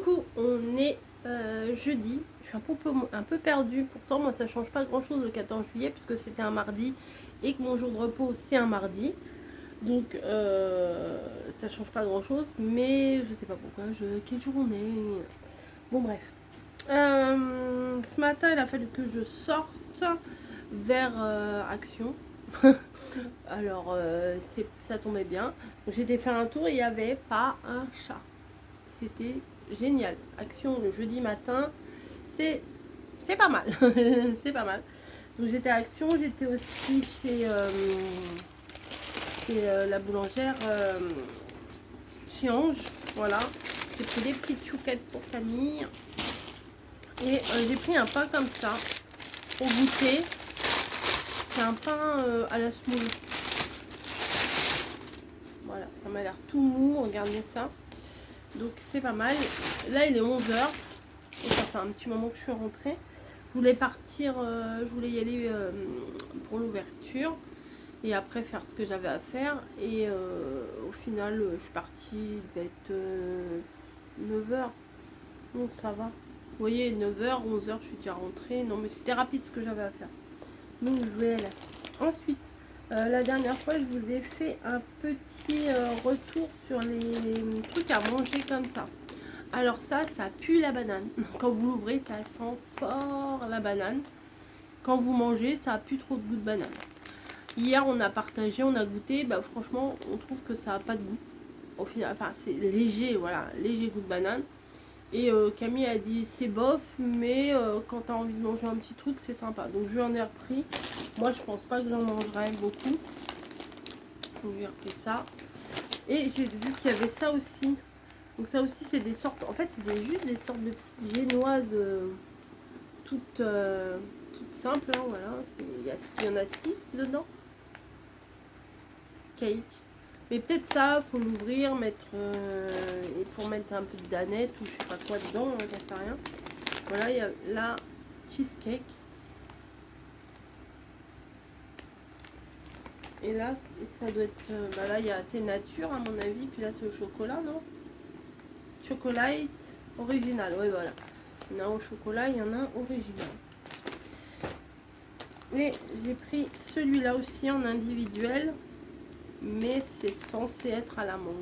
coup, on est jeudi. Je suis un peu perdue. Pourtant, moi, ça change pas grand-chose le 14 juillet puisque c'était un mardi et que mon jour de repos, c'est un mardi. Donc, ça change pas grand-chose. Mais je sais pas pourquoi. Quel jour on est? Bon, bref. Ce matin, il a fallu que je sorte vers Action. Alors, ça tombait bien. Donc, j'ai été faire un tour et il n'y avait pas un chat. C'était génial. Action le jeudi matin, c'est pas mal. C'est pas mal. Donc, j'étais à Action, j'étais aussi chez la boulangère chez Ange. Voilà. J'ai pris des petites chouquettes pour Camille. Et j'ai pris un pain comme ça pour goûter. C'est un pain à la semoule. Voilà, ça m'a l'air tout mou, regardez ça. Donc c'est pas mal. Là il est 11 h. Et ça fait un petit moment que je suis rentrée. Je voulais partir, je voulais y aller pour l'ouverture. Et après faire ce que j'avais à faire. Et au final je suis partie, il devait être 9 h. Donc ça va. Vous voyez, 9 h, 11 h, je suis déjà rentrée. Non mais c'était rapide ce que j'avais à faire. Donc je vais aller. Ensuite, la dernière fois, je vous ai fait un petit retour sur les trucs à manger comme ça. Alors ça pue la banane. Quand vous l'ouvrez, ça sent fort la banane. Quand vous mangez, ça a plus trop de goût de banane. Hier, on a partagé, on a goûté. Bah, franchement, on trouve que ça n'a pas de goût. Au final, enfin, c'est léger, voilà, léger goût de banane. Et Camille a dit c'est bof, mais quand tu as envie de manger un petit truc, c'est sympa. Donc je lui en ai repris. Moi, je pense pas que j'en mangerai beaucoup. Donc j'ai repris ça. Et j'ai vu qu'il y avait ça aussi. Donc ça aussi, c'est des sortes. En fait, c'est juste des sortes de petites génoises toutes simples. Hein, voilà. Il y en a 6 dedans. Cake. Mais peut-être ça, faut l'ouvrir, mettre et pour mettre un peu de danette ou je sais pas quoi dedans, hein, j'en sais rien. Voilà, il y a la cheesecake. Et là, ça doit être... bah là, il y a assez nature à mon avis. Puis là, c'est au chocolat, non? Chocolate original, oui, voilà. Il y en a au chocolat, il y en a original. Et j'ai pris celui-là aussi en individuel. Mais c'est censé être à la mangue.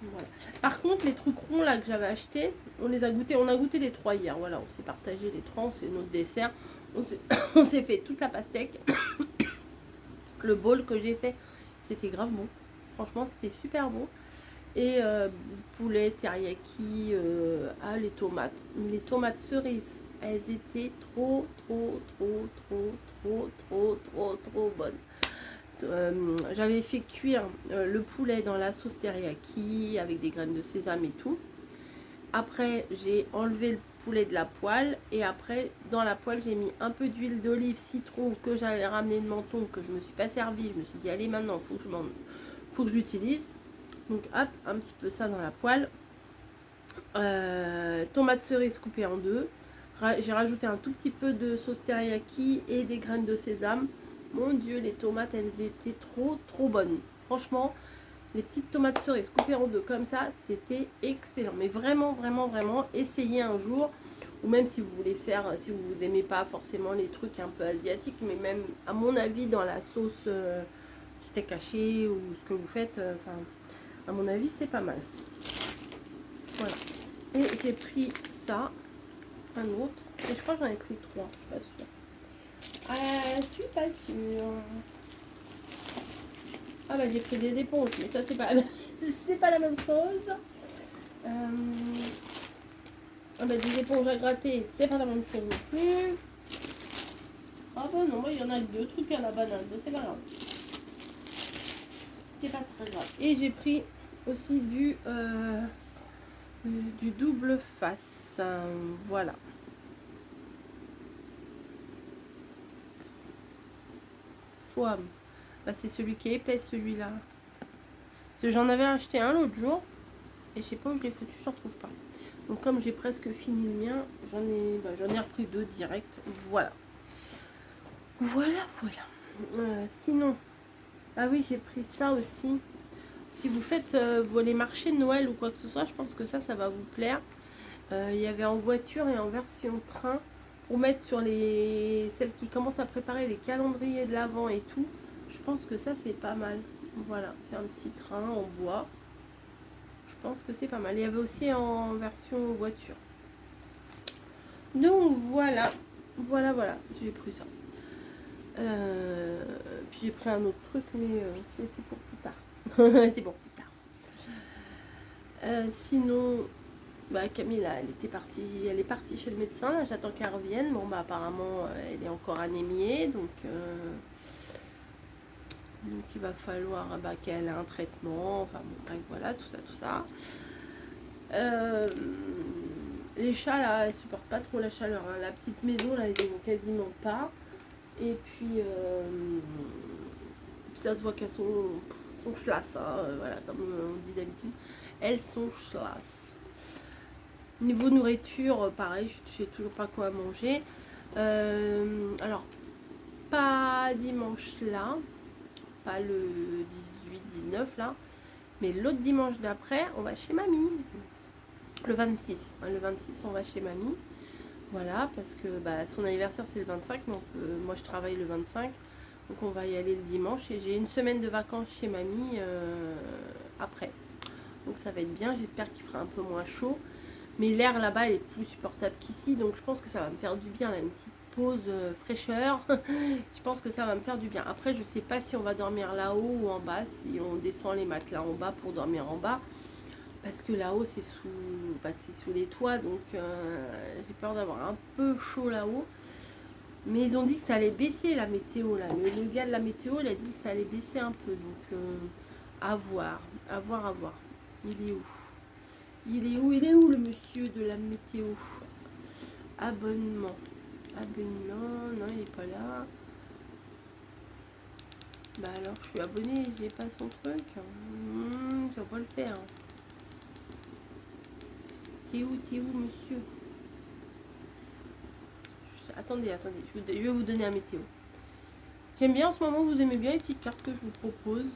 Voilà. Par contre, les trucs ronds là que j'avais acheté, on les a goûtés. On a goûté les 3 hier. Voilà, on s'est partagé les 3. C'est notre dessert. On s'est fait toute la pastèque. Le bowl que j'ai fait, c'était grave bon. Franchement, c'était super bon. Et poulet, teriyaki, les tomates. Les tomates cerises, elles étaient trop bonnes. J'avais fait cuire le poulet dans la sauce teriyaki avec des graines de sésame et tout. Après, j'ai enlevé le poulet de la poêle et après, dans la poêle, j'ai mis un peu d'huile d'olive, citron que j'avais ramené de Menton, que je me suis pas servi. Je me suis dit, allez, maintenant, faut que j'utilise. Donc, hop, un petit peu ça dans la poêle. Tomates cerises coupées en deux. J'ai rajouté un tout petit peu de sauce teriyaki et des graines de sésame. Mon Dieu, les tomates, elles étaient trop bonnes. Franchement, les petites tomates cerises coupées en deux comme ça, c'était excellent. Mais vraiment, essayez un jour. Ou même si vous voulez faire, si vous aimez pas forcément les trucs un peu asiatiques, mais même à mon avis dans la sauce steak haché ou ce que vous faites, à mon avis c'est pas mal. Voilà. Et j'ai pris ça, un autre. Et je crois que j'en ai pris 3, je suis pas sûre. Je suis pas sûre. Ah bah j'ai pris des éponges, mais ça c'est pas la même chose. Ah bah des éponges à gratter, c'est pas la même chose non plus. Ah bah non, il y en a 2 trucs à la banane, c'est pas grave. C'est pas très grave. Et j'ai pris aussi du double face. Voilà. Foam. Bah, c'est celui qui est épais, celui-là. Parce que j'en avais acheté un l'autre jour. Et je sais pas où je l'ai foutu, j'en trouve pas. Donc comme j'ai presque fini le mien, j'en ai repris 2 direct. Voilà. Voilà. Sinon, ah oui, j'ai pris ça aussi. Si vous faites les marchés de Noël ou quoi que ce soit, je pense que ça va vous plaire. Il y avait en voiture et en version train pour mettre sur celles qui commencent à préparer les calendriers de l'Avent et tout. Je pense que ça c'est pas mal. Voilà, c'est un petit train en bois. Je pense que c'est pas mal. Il y avait aussi en version voiture. Donc voilà, voilà, j'ai pris ça. Puis j'ai pris un autre truc, mais c'est pour plus tard. C'est pour plus tard. Sinon, bah, Camille, là, elle est partie chez le médecin. Là, j'attends qu'elle revienne. Bon, bah, apparemment, elle est encore anémiée, donc il va falloir qu'elle ait un traitement. Enfin, bon, bref, voilà, tout ça. Les chats, là, elles supportent pas trop la chaleur. Hein. La petite maison, là, ils vont quasiment pas. Et puis, ça se voit qu'elles sont chlasses, hein, voilà, comme on dit d'habitude. Elles sont chlasses. Niveau nourriture, pareil, je sais toujours pas quoi manger. Alors, pas dimanche là, pas le 18-19 là, mais l'autre dimanche d'après, on va chez mamie. Le 26. Hein, le 26, on va chez mamie. Voilà, parce que son anniversaire c'est le 25, donc moi je travaille le 25. Donc on va y aller le dimanche et j'ai une semaine de vacances chez mamie après. Donc ça va être bien, j'espère qu'il fera un peu moins chaud. Mais l'air là-bas est plus supportable qu'ici, donc je pense que ça va me faire du bien, là, une petite pause fraîcheur. Je pense que ça va me faire du bien. Après, je sais pas si on va dormir là-haut ou en bas, si on descend les matelas en bas pour dormir en bas. Parce que là-haut, c'est sous les toits, donc j'ai peur d'avoir un peu chaud là-haut. Mais ils ont dit que ça allait baisser la météo, là. Le gars de la météo, il a dit que ça allait baisser un peu, donc à voir. Il est où? Il est où le monsieur de la météo? Abonnement. Non, il est pas là. Bah alors, je suis abonné, j'ai pas son truc. Ça va pas le faire. T'es où, monsieur? Attendez, je vais vous donner un météo. J'aime bien en ce moment, vous aimez bien les petites cartes que je vous propose.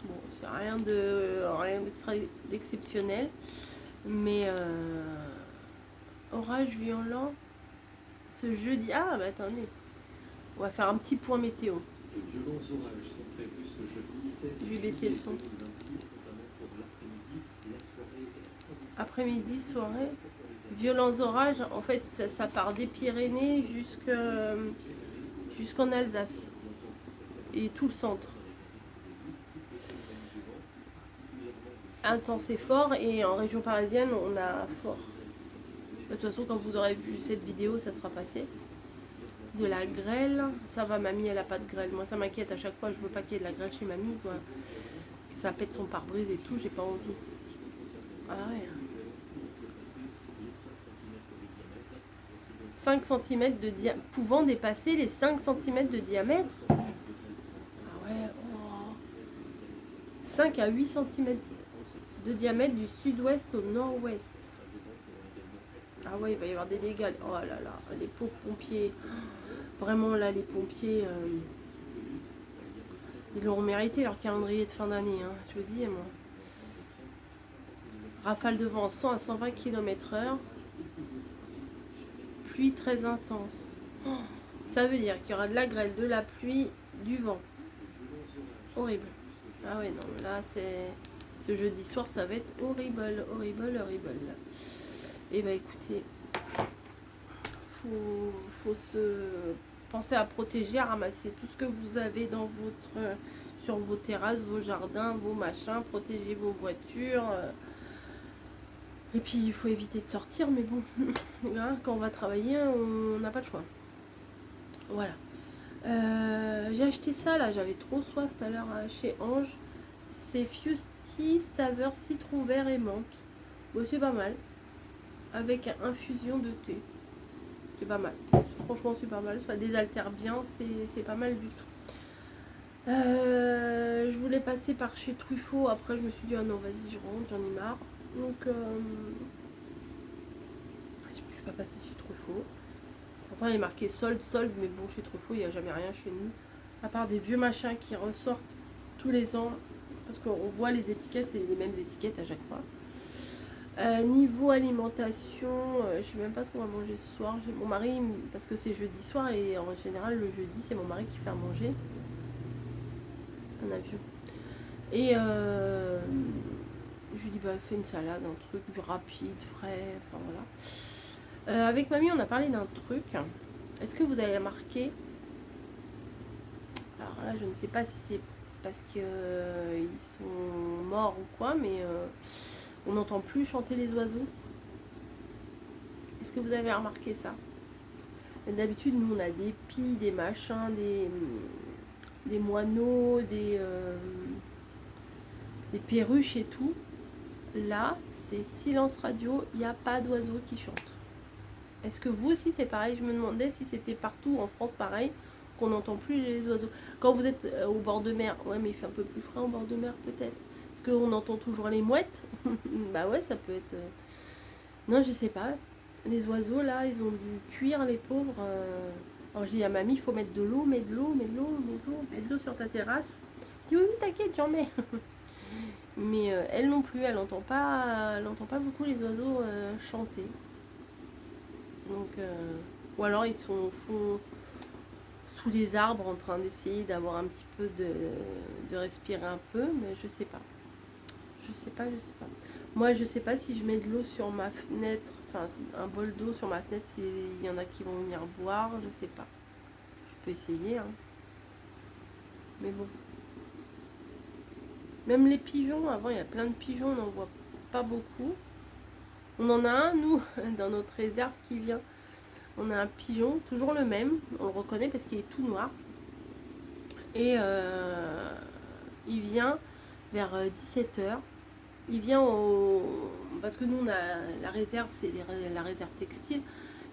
Bon, c'est rien d'exceptionnel. Mais orage violent ce jeudi. Ah, bah attendez. On va faire un petit point météo. De violents orages sont prévus ce jeudi 16 Je vais baisser le son. 2026, notamment pour l'après-midi, la soirée et après-midi, soirée. Violents orages, en fait, ça part des Pyrénées jusqu'en Alsace. Et tout le centre. Intense et fort. Et en région parisienne, on a fort. De toute façon, quand vous aurez vu cette vidéo, ça sera passé. De la grêle, ça va, mamie, elle a pas de grêle. Moi, ça m'inquiète à chaque fois. Je veux pas qu'il y ait de la grêle chez mamie, quoi. Que ça pète son pare-brise et tout, j'ai pas envie. Ah ouais. 5 cm de diamètre, pouvant dépasser les 5 cm de diamètre. Ah ouais, oh. 5 à 8 cm de diamètre du sud-ouest au nord-ouest. Ah ouais, il va y avoir des dégâts. Oh là là, les pauvres pompiers. Vraiment là, les pompiers, ils l'auront mérité leur calendrier de fin d'année, hein, je vous dis, moi. Rafale de vent 100 à 120 km/h. Pluie très intense. Oh, ça veut dire qu'il y aura de la grêle, de la pluie, du vent. Horrible. Ah ouais, non, là, ce jeudi soir, ça va être horrible. Et bah écoutez, faut se penser à protéger, à ramasser tout ce que vous avez sur vos terrasses, vos jardins, vos machins, protéger vos voitures. Et puis il faut éviter de sortir, mais bon, hein, quand on va travailler, on n'a pas le choix. Voilà. J'ai acheté ça là, j'avais trop soif tout à l'heure chez Ange. C'est Fusti saveur citron vert et menthe. Bon, c'est pas mal. Avec infusion de thé. C'est pas mal. Franchement, c'est pas mal. Ça désaltère bien. C'est pas mal du tout. Je voulais passer par chez Truffaut. Après, je me suis dit, ah non, vas-y, je rentre, j'en ai marre. Donc, je vais pas passer chez Truffaut. Pourtant, il est marqué solde, mais bon, chez Truffaut, il n'y a jamais rien chez nous. À part des vieux machins qui ressortent tous les ans. Parce qu'on voit les étiquettes, c'est les mêmes étiquettes à chaque fois. Niveau alimentation, je sais même pas ce qu'on va manger ce soir. J'ai mon mari, parce que c'est jeudi soir et en général le jeudi c'est mon mari qui fait à manger. Un avion. Et je lui dis bah fais une salade, un truc rapide, frais, enfin voilà. Avec mamie on a parlé d'un truc. Est-ce que vous avez remarqué? Alors là je ne sais pas si c'est parce qu'ils sont morts ou quoi, mais on n'entend plus chanter les oiseaux. Est-ce que vous avez remarqué ça? D'habitude, nous, on a des pies, des machins, des moineaux, des perruches et tout. Là, c'est silence radio, il n'y a pas d'oiseaux qui chantent. Est-ce que vous aussi, c'est pareil? Je me demandais si c'était partout en France pareil, qu'on n'entend plus les oiseaux. Quand vous êtes au bord de mer, ouais, mais il fait un peu plus frais au bord de mer peut-être. Est-ce qu'on entend toujours les mouettes? Bah ouais, ça peut être... Non, je sais pas. Les oiseaux, là, ils ont dû cuire, les pauvres. Alors, je dis à mamie, il faut mettre de l'eau, mets de l'eau, mets de l'eau, mets de l'eau, mets de l'eau sur ta terrasse. Je dis, oui, oui, t'inquiète, j'en mets. Mais elle non plus, elle n'entend pas beaucoup les oiseaux chanter. Donc, ou alors ils sont au fond, sous les arbres, en train d'essayer d'avoir un petit peu de respirer un peu, mais je sais pas. Je sais pas. Moi, je sais pas si je mets de l'eau sur ma fenêtre, enfin un bol d'eau sur ma fenêtre, s'il y en a qui vont venir boire, je sais pas. Je peux essayer, hein. Mais bon. Même les pigeons, avant il y a plein de pigeons, on n'en voit pas beaucoup. On en a un, nous, dans notre réserve qui vient. On a un pigeon, toujours le même, on le reconnaît parce qu'il est tout noir. Et il vient vers 17h. Il vient parce que nous on a la réserve, c'est la réserve textile.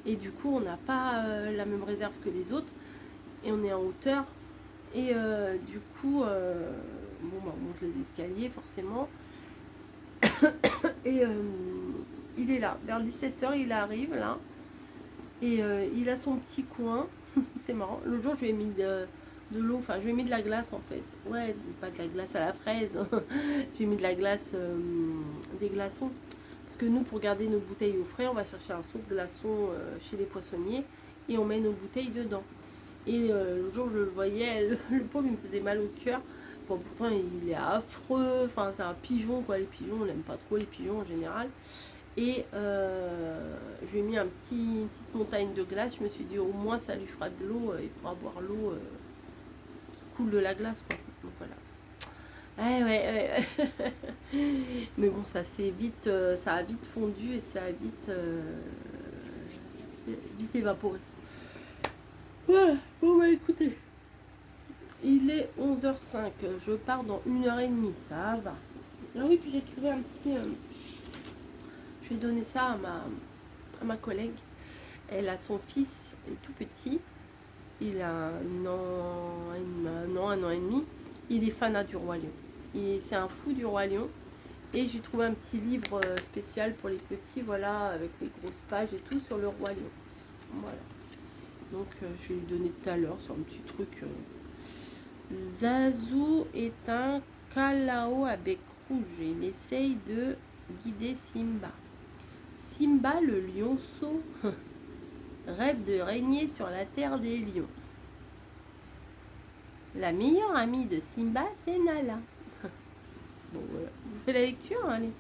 Et du coup on n'a pas la même réserve que les autres. Et on est en hauteur. Et du coup, bon bah, on monte les escaliers forcément. Et il est là, vers 17h il arrive là. Et il a son petit coin. C'est marrant. L'autre jour je lui ai mis de l'eau, enfin je lui ai mis de la glace en fait. Ouais, pas de la glace à la fraise. Je lui ai mis de la glace, des glaçons. Parce que nous, pour garder nos bouteilles au frais, on va chercher un seau de glaçons chez les poissonniers et on met nos bouteilles dedans. Et l'autre jour, je le voyais, le pauvre, il me faisait mal au cœur. Bon, pourtant, il est affreux. Enfin, c'est un pigeon, quoi. Les pigeons, on n'aime pas trop les pigeons en général. Et je lui ai mis une petite montagne de glace. Je me suis dit, au moins, ça lui fera de l'eau. Il pourra boire l'eau qui coule de la glace, quoi. Donc, voilà. Ouais. Mais bon, ça s'est vite, ça a vite fondu et ça a vite évaporé. Voilà, bon bah écoutez, il est 11h05, je pars dans 1h30, ça va. Ah oui, puis j'ai trouvé un petit... je vais donner ça à ma collègue. Elle a son fils, il est tout petit, il a un an et demi. Il est fanat du Roi Lion. C'est un fou du Roi Lion. Et j'ai trouvé un petit livre spécial pour les petits, voilà, avec les grosses pages et tout sur le Roi Lion. Voilà. Donc je vais lui donner tout à l'heure sur un petit truc. Zazu est un Kalao à bec rouge. Il essaye de guider Simba. Simba le lionceau rêve de régner sur la terre des lions. La meilleure amie de Simba, c'est Nala. Bon, voilà. Je vous fais la lecture, allez.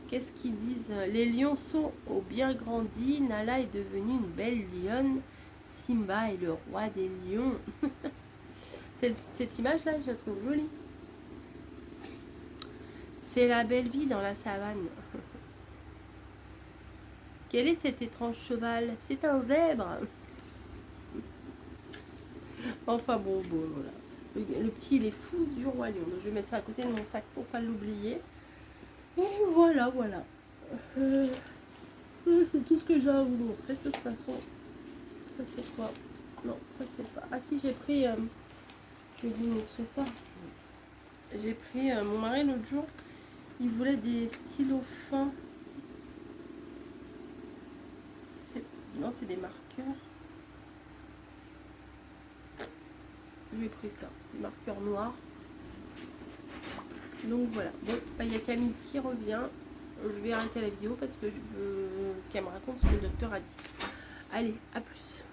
Qu'est-ce qu'ils disent? Les lionceaux ont bien grandi. Nala est devenue une belle lionne. Simba est le roi des lions. Cette image-là, je la trouve jolie. C'est la belle vie dans la savane. Quel est cet étrange cheval? C'est un zèbre. Enfin bon, voilà. Le petit, il est fou du roi lion. Donc je vais mettre ça à côté de mon sac pour pas l'oublier. Et voilà. C'est tout ce que j'ai à vous montrer de toute façon. Ça c'est quoi? Non, ça c'est pas. Ah si, j'ai pris... je vais vous montrer ça. J'ai pris mon mari l'autre jour. Il voulait des stylos fins. Non, c'est des marqueurs. Je lui ai pris ça. Des marqueurs noirs. Donc voilà, bon, il y a Camille qui revient. Je vais arrêter la vidéo parce que je veux qu'elle me raconte ce que le docteur a dit. Allez, à plus.